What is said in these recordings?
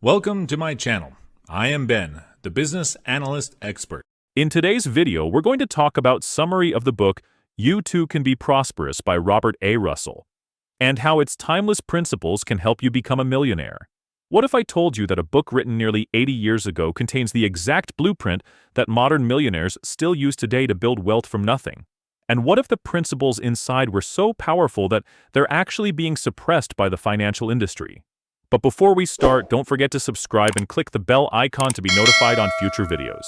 Welcome to my channel. I am Ben, the business analyst expert. In today's video, we're going to talk about summary of the book You Too Can Be Prosperous by Robert A. Russell, and how its timeless principles can help you become a millionaire. What if I told you that a book written nearly 80 years ago contains the exact blueprint that modern millionaires still use today to build wealth from nothing? And what if the principles inside were so powerful that they're actually being suppressed by the financial industry? But before we start, don't forget to subscribe and click the bell icon to be notified on future videos.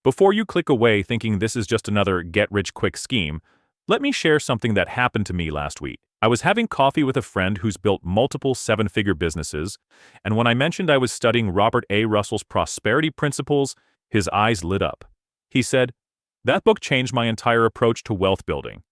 Before you click away thinking this is just another get-rich-quick scheme, let me share something that happened to me last week. I was having coffee with a friend who's built multiple seven-figure businesses, and when I mentioned I was studying Robert A. Russell's prosperity principles, his eyes lit up. He said, "That book changed my entire approach to wealth building.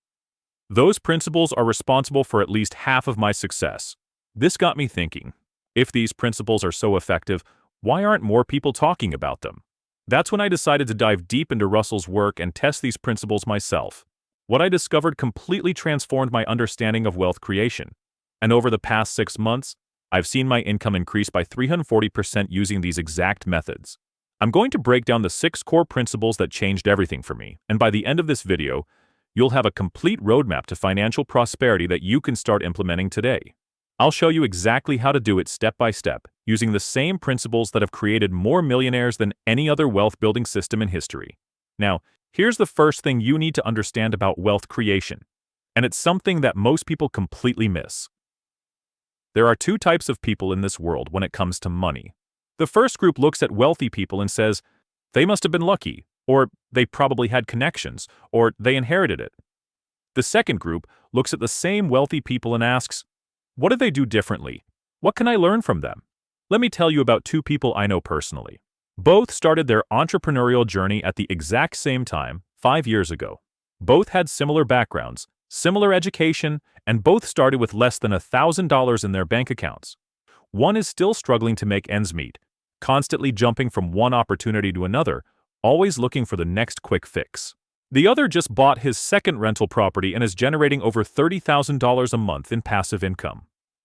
Those principles are responsible for at least half of my success." This got me thinking. If these principles are so effective, why aren't more people talking about them? That's when I decided to dive deep into Russell's work and test these principles myself. What I discovered completely transformed my understanding of wealth creation. And over the past 6 months, I've seen my income increase by 340% using these exact methods. I'm going to break down the 6 core principles that changed everything for me, and by the end of this video, you'll have a complete roadmap to financial prosperity that you can start implementing today. I'll show you exactly how to do it step by step, using the same principles that have created more millionaires than any other wealth-building system in history. Now, here's the first thing you need to understand about wealth creation, and it's something that most people completely miss. There are 2 types of people in this world when it comes to money. The first group looks at wealthy people and says, they must have been lucky, or they probably had connections, or they inherited it. The second group looks at the same wealthy people and asks, what do they do differently? What can I learn from them? Let me tell you about 2 people I know personally. Both started their entrepreneurial journey at the exact same time, 5 years ago. Both had similar backgrounds, similar education, and both started with less than $1,000 in their bank accounts. One is still struggling to make ends meet, constantly jumping from one opportunity to another, always looking for the next quick fix. The other just bought his second rental property and is generating over $30,000 a month in passive income.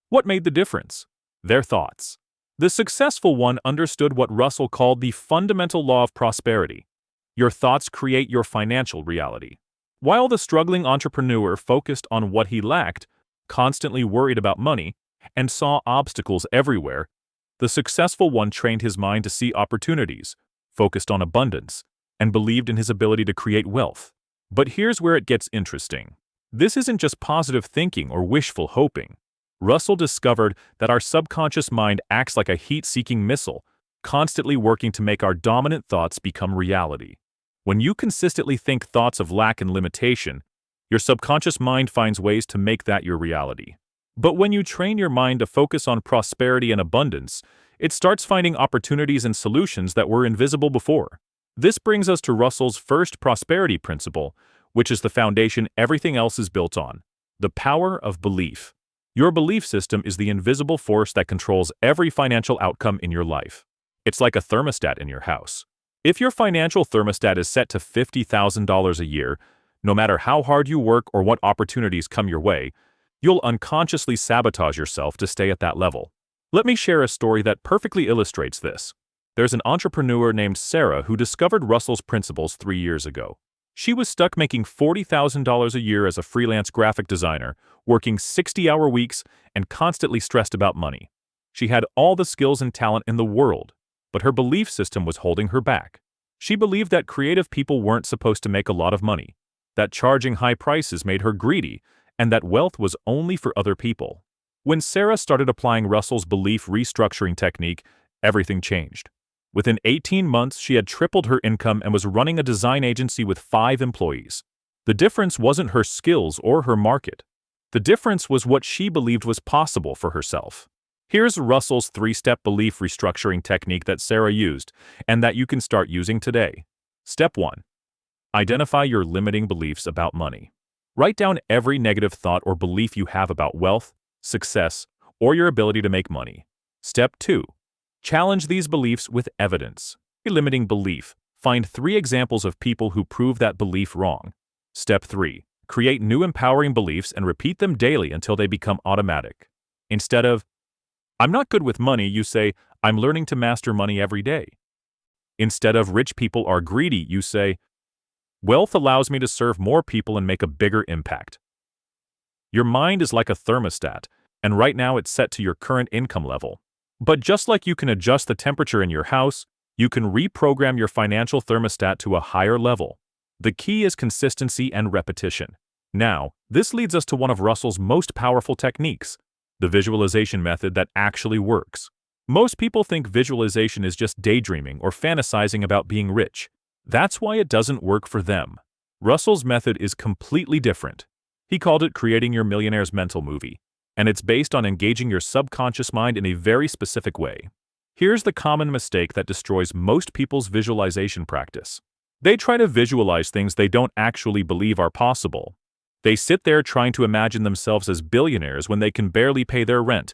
What made the difference? Their thoughts. The successful one understood what Russell called the fundamental law of prosperity. Your thoughts create your financial reality. While the struggling entrepreneur focused on what he lacked, constantly worried about money, and saw obstacles everywhere, the successful one trained his mind to see opportunities, focused on abundance, and believed in his ability to create wealth. But here's where it gets interesting. This isn't just positive thinking or wishful hoping. Russell discovered that our subconscious mind acts like a heat-seeking missile, constantly working to make our dominant thoughts become reality. When you consistently think thoughts of lack and limitation, your subconscious mind finds ways to make that your reality. But when you train your mind to focus on prosperity and abundance, it starts finding opportunities and solutions that were invisible before. This brings us to Russell's first prosperity principle, which is the foundation everything else is built on: the power of belief. Your belief system is the invisible force that controls every financial outcome in your life. It's like a thermostat in your house. If your financial thermostat is set to $50,000 a year, no matter how hard you work or what opportunities come your way, you'll unconsciously sabotage yourself to stay at that level. Let me share a story that perfectly illustrates this. There's an entrepreneur named Sarah who discovered Russell's principles 3 years ago. She was stuck making $40,000 a year as a freelance graphic designer, working 60-hour weeks, and constantly stressed about money. She had all the skills and talent in the world, but her belief system was holding her back. She believed that creative people weren't supposed to make a lot of money, that charging high prices made her greedy, and that wealth was only for other people. When Sarah started applying Russell's belief restructuring technique, everything changed. Within 18 months, she had tripled her income and was running a design agency with 5 employees. The difference wasn't her skills or her market. The difference was what she believed was possible for herself. Here's Russell's 3-step belief restructuring technique that Sarah used, and that you can start using today. Step 1. Identify your limiting beliefs about money. Write down every negative thought or belief you have about wealth, success, or your ability to make money. Step 2. Challenge these beliefs with evidence. A limiting belief. Find 3 examples of people who prove that belief wrong. Step 3. Create new empowering beliefs and repeat them daily until they become automatic. Instead of, "I'm not good with money," you say, I'm learning to master money every day. Instead of rich people are greedy, you say, wealth allows me to serve more people and make a bigger impact. Your mind is like a thermostat, and right now it's set to your current income level. But just like you can adjust the temperature in your house, you can reprogram your financial thermostat to a higher level. The key is consistency and repetition. Now, this leads us to one of Russell's most powerful techniques, the visualization method that actually works. Most people think visualization is just daydreaming or fantasizing about being rich. That's why it doesn't work for them. Russell's method is completely different. He called it creating your millionaire's mental movie, and it's based on engaging your subconscious mind in a very specific way. Here's the common mistake that destroys most people's visualization practice. They try to visualize things they don't actually believe are possible. They sit there trying to imagine themselves as billionaires when they can barely pay their rent,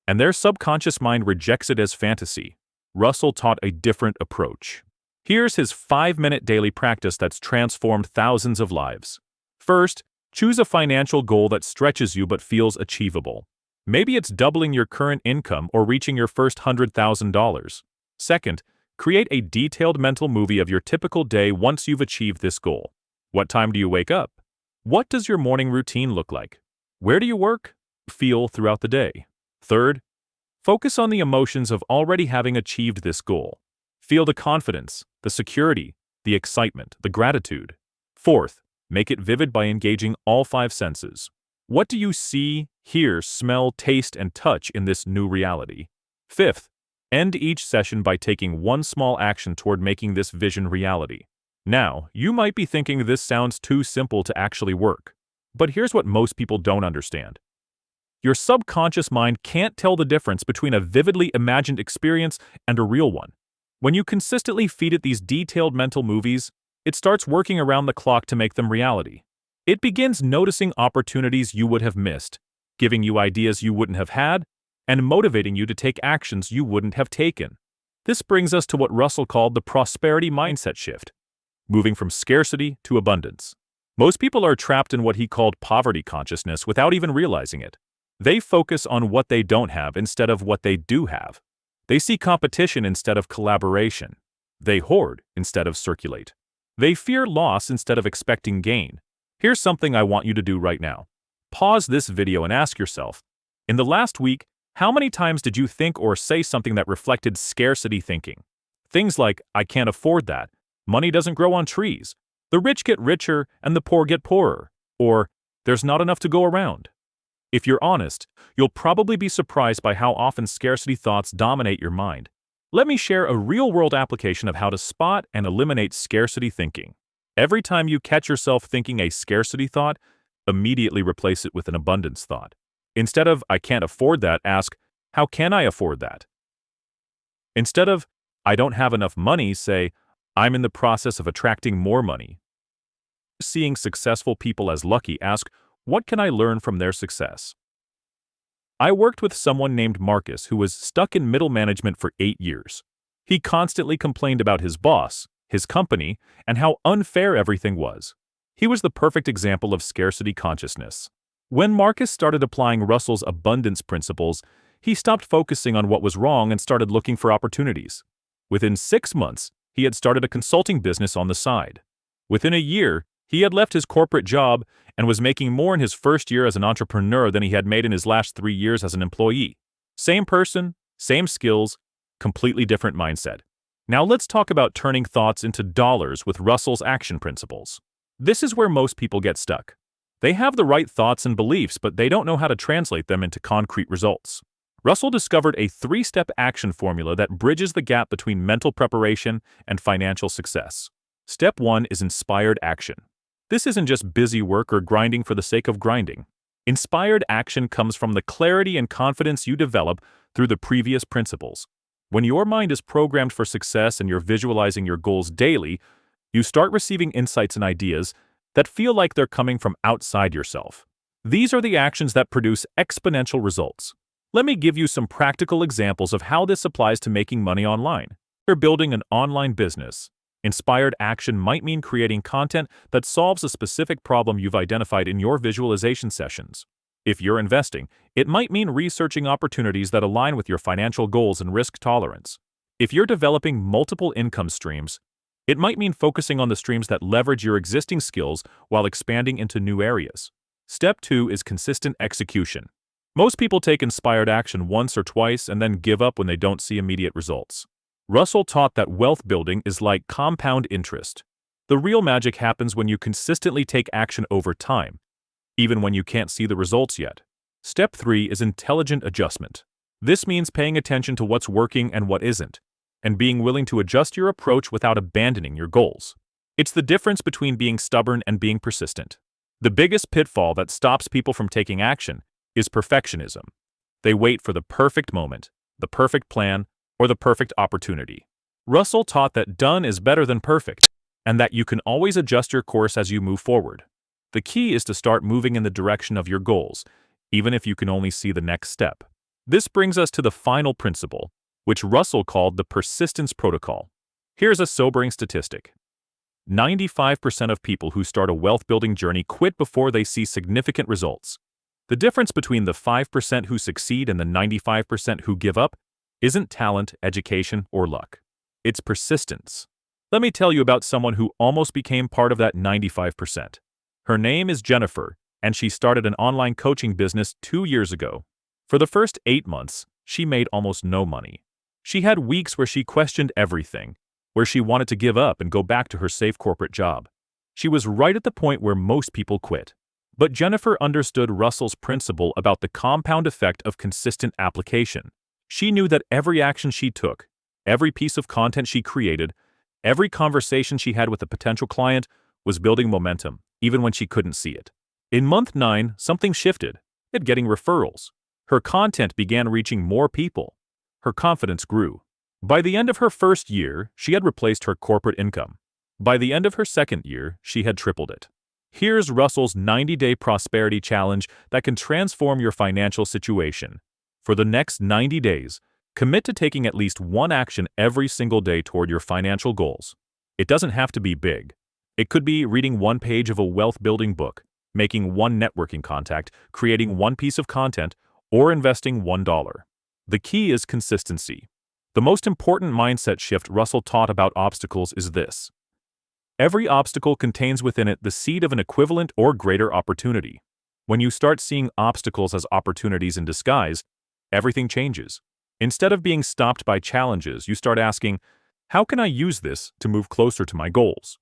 and their subconscious mind rejects it as fantasy. Russell taught a different approach. Here's his 5-minute daily practice that's transformed thousands of lives. First, choose a financial goal that stretches you but feels achievable. Maybe it's doubling your current income or reaching your first $100,000. Second, create a detailed mental movie of your typical day once you've achieved this goal. What time do you wake up? What does your morning routine look like? Where do you work, feel throughout the day? Third, focus on the emotions of already having achieved this goal. Feel the confidence, the security, the excitement, the gratitude. Fourth, make it vivid by engaging all 5 senses. What do you see, hear, smell, taste, and touch in this new reality? Fifth, end each session by taking one small action toward making this vision reality. Now, you might be thinking this sounds too simple to actually work. But here's what most people don't understand. Your subconscious mind can't tell the difference between a vividly imagined experience and a real one. When you consistently feed it these detailed mental movies, it starts working around the clock to make them reality. It begins noticing opportunities you would have missed, giving you ideas you wouldn't have had, and motivating you to take actions you wouldn't have taken. This brings us to what Russell called the prosperity mindset shift, moving from scarcity to abundance. Most people are trapped in what he called poverty consciousness without even realizing it. They focus on what they don't have instead of what they do have. They see competition instead of collaboration. They hoard instead of circulate. They fear loss instead of expecting gain. Here's something I want you to do right now. Pause this video and ask yourself, in the last week, how many times did you think or say something that reflected scarcity thinking? Things like, I can't afford that, money doesn't grow on trees, the rich get richer and the poor get poorer, or there's not enough to go around. If you're honest, you'll probably be surprised by how often scarcity thoughts dominate your mind. Let me share a real-world application of how to spot and eliminate scarcity thinking. Every time you catch yourself thinking a scarcity thought, immediately replace it with an abundance thought. Instead of, I can't afford that, ask, how can I afford that? Instead of, I don't have enough money, say, I'm in the process of attracting more money. Seeing successful people as lucky, ask, what can I learn from their success? I worked with someone named Marcus who was stuck in middle management for 8 years. He constantly complained about his boss, his company, and how unfair everything was. He was the perfect example of scarcity consciousness. When Marcus started applying Russell's abundance principles, he stopped focusing on what was wrong and started looking for opportunities. Within 6 months, he had started a consulting business on the side. Within a year, he had left his corporate job and was making more in his first year as an entrepreneur than he had made in his last 3 years as an employee. Same person, same skills, completely different mindset. Now let's talk about turning thoughts into dollars with Russell's action principles. This is where most people get stuck. They have the right thoughts and beliefs, but they don't know how to translate them into concrete results. Russell discovered a 3-step action formula that bridges the gap between mental preparation and financial success. Step 1 is inspired action. This isn't just busy work or grinding for the sake of grinding. Inspired action comes from the clarity and confidence you develop through the previous principles. When your mind is programmed for success and you're visualizing your goals daily, you start receiving insights and ideas that feel like they're coming from outside yourself. These are the actions that produce exponential results. Let me give you some practical examples of how this applies to making money online. You're building an online business. Inspired action might mean creating content that solves a specific problem you've identified in your visualization sessions. If you're investing, it might mean researching opportunities that align with your financial goals and risk tolerance. If you're developing multiple income streams, it might mean focusing on the streams that leverage your existing skills while expanding into new areas. Step 2 is consistent execution. Most people take inspired action once or twice and then give up when they don't see immediate results. Russell taught that wealth building is like compound interest. The real magic happens when you consistently take action over time, even when you can't see the results yet. Step 3 is intelligent adjustment. This means paying attention to what's working and what isn't, and being willing to adjust your approach without abandoning your goals. It's the difference between being stubborn and being persistent. The biggest pitfall that stops people from taking action is perfectionism. They wait for the perfect moment, the perfect plan, or the perfect opportunity. Russell taught that done is better than perfect, and that you can always adjust your course as you move forward. The key is to start moving in the direction of your goals, even if you can only see the next step. This brings us to the final principle, which Russell called the persistence protocol. Here's a sobering statistic. 95% of people who start a wealth-building journey quit before they see significant results. The difference between the 5% who succeed and the 95% who give up isn't talent, education, or luck. It's persistence. Let me tell you about someone who almost became part of that 95%. Her name is Jennifer, and she started an online coaching business 2 years ago. For the first 8 months, she made almost no money. She had weeks where she questioned everything, where she wanted to give up and go back to her safe corporate job. She was right at the point where most people quit. But Jennifer understood Russell's principle about the compound effect of consistent application. She knew that every action she took, every piece of content she created, every conversation she had with a potential client was building momentum, even when she couldn't see it. In month 9, something shifted. It getting referrals. Her content began reaching more people. Her confidence grew. By the end of her first year, she had replaced her corporate income. By the end of her second year, she had tripled it. Here's Russell's 90-day prosperity challenge that can transform your financial situation. For the next 90 days, commit to taking at least one action every single day toward your financial goals. It doesn't have to be big. It could be reading one page of a wealth-building book, making one networking contact, creating one piece of content, or investing $1. The key is consistency. The most important mindset shift Russell taught about obstacles is this. Every obstacle contains within it the seed of an equivalent or greater opportunity. When you start seeing obstacles as opportunities in disguise, everything changes. Instead of being stopped by challenges, you start asking, how can I use this to move closer to my goals?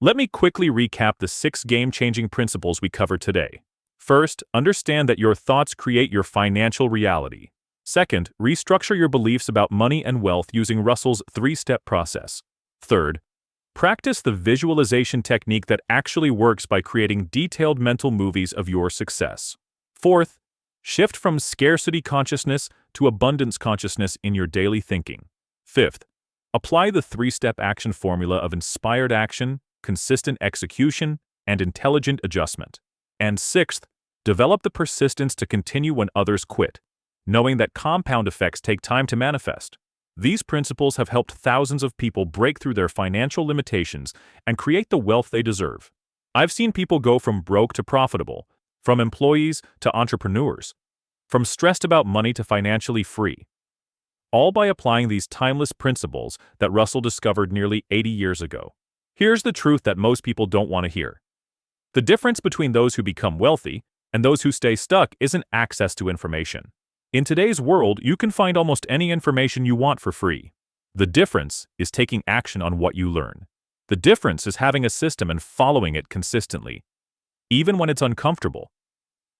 Let me quickly recap the 6 game-changing principles we covered today. First, understand that your thoughts create your financial reality. Second, restructure your beliefs about money and wealth using Russell's 3-step process. Third, practice the visualization technique that actually works by creating detailed mental movies of your success. Fourth, shift from scarcity consciousness to abundance consciousness in your daily thinking. Fifth, apply the 3-step action formula of inspired action, consistent execution, and intelligent adjustment. And sixth, develop the persistence to continue when others quit, knowing that compound effects take time to manifest. These principles have helped thousands of people break through their financial limitations and create the wealth they deserve. I've seen people go from broke to profitable, from employees to entrepreneurs, from stressed about money to financially free, all by applying these timeless principles that Russell discovered nearly 80 years ago. Here's the truth that most people don't want to hear. The difference between those who become wealthy and those who stay stuck isn't access to information. In today's world, you can find almost any information you want for free. The difference is taking action on what you learn. The difference is having a system and following it consistently, even when it's uncomfortable,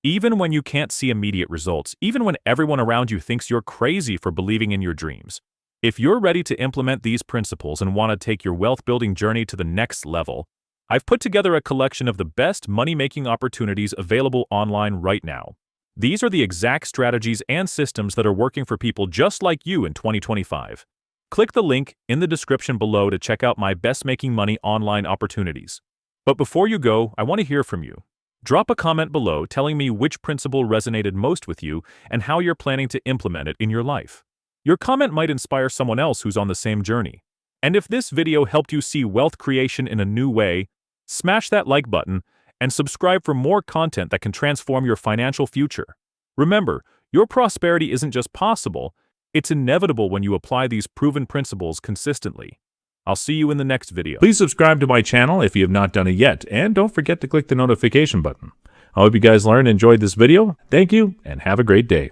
even when you can't see immediate results, even when everyone around you thinks you're crazy for believing in your dreams. If you're ready to implement these principles and want to take your wealth-building journey to the next level, I've put together a collection of the best money-making opportunities available online right now. These are the exact strategies and systems that are working for people just like you in 2025. Click the link in the description below to check out my best making money online opportunities. But before you go, I want to hear from you. Drop a comment below telling me which principle resonated most with you and how you're planning to implement it in your life. Your comment might inspire someone else who's on the same journey. And if this video helped you see wealth creation in a new way, smash that like button and subscribe for more content that can transform your financial future. Remember, your prosperity isn't just possible, it's inevitable when you apply these proven principles consistently. I'll see you in the next video. Please subscribe to my channel if you have not done it yet, and don't forget to click the notification button. I hope you guys learned and enjoyed this video. Thank you, and have a great day.